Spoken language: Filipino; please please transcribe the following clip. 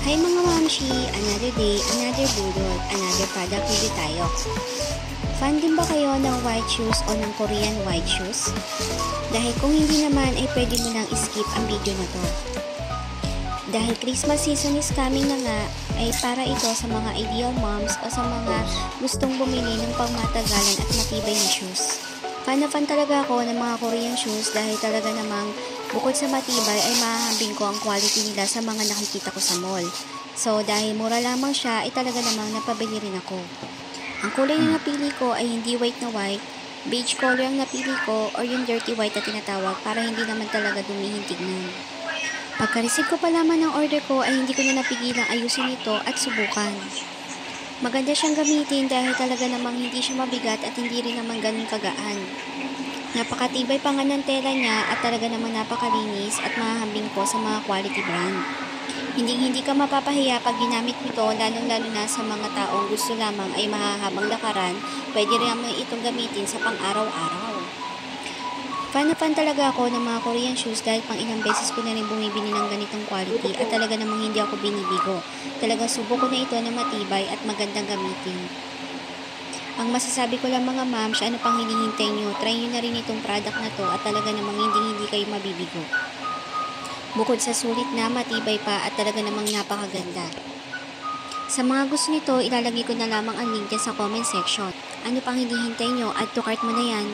Hi mga mamshi! Another day, another budol, another product review tayo. Fan din ba kayo ng white shoes o ng Korean white shoes? Dahil kung hindi naman ay pwede mo nang skip ang video na to. Dahil Christmas season is coming na nga, ay para ito sa mga ideal moms o sa mga gustong bumili ng pangmatagalan at matibay na shoes. Fan na fan talaga ako ng mga Korean shoes dahil talaga namang bukod sa matibay ay mahahambing ko ang quality nila sa mga nakikita ko sa mall. So dahil mura lamang siya ay talaga namang napabili rin ako. Ang kulay na napili ko ay hindi white na white, beige color ang napili ko or yung dirty white na tinatawag para hindi naman talaga dumihin tignan. Pagka-receive ko pa lamang ng order ko ay hindi ko na napigilang ayusin ito at subukan. Maganda siyang gamitin dahil talaga namang hindi siya mabigat at hindi rin naman ganun kagaan. Napakatibay pa nga ng tela niya at talaga namang napakalinis at mahahambing po sa mga quality brand. Hindi ka mapapahiya pag ginamit mo ito lalong-lalo na sa mga taong gusto lamang ay mahahabang lakaran, pwede rin naman itong gamitin sa pang-araw-araw. Fan na fan talaga ako ng mga Korean shoes dahil pang ilang beses ko na rin bumibili ng ganitong quality at talaga namang hindi ako binibigo. Talagang subok ko na ito na matibay at magandang gamitin. Ang masasabi ko lang mga ma'ams, ano pang hinihintay nyo, try nyo na rin itong product na to at talaga namang hindi kayo mabibigo. Bukod sa sulit na matibay pa at talaga namang napakaganda. Sa mga gusto nito, ilalagay ko na lamang ang link dyan sa comment section. Ano pang hinihintay nyo, add to cart mo na yan.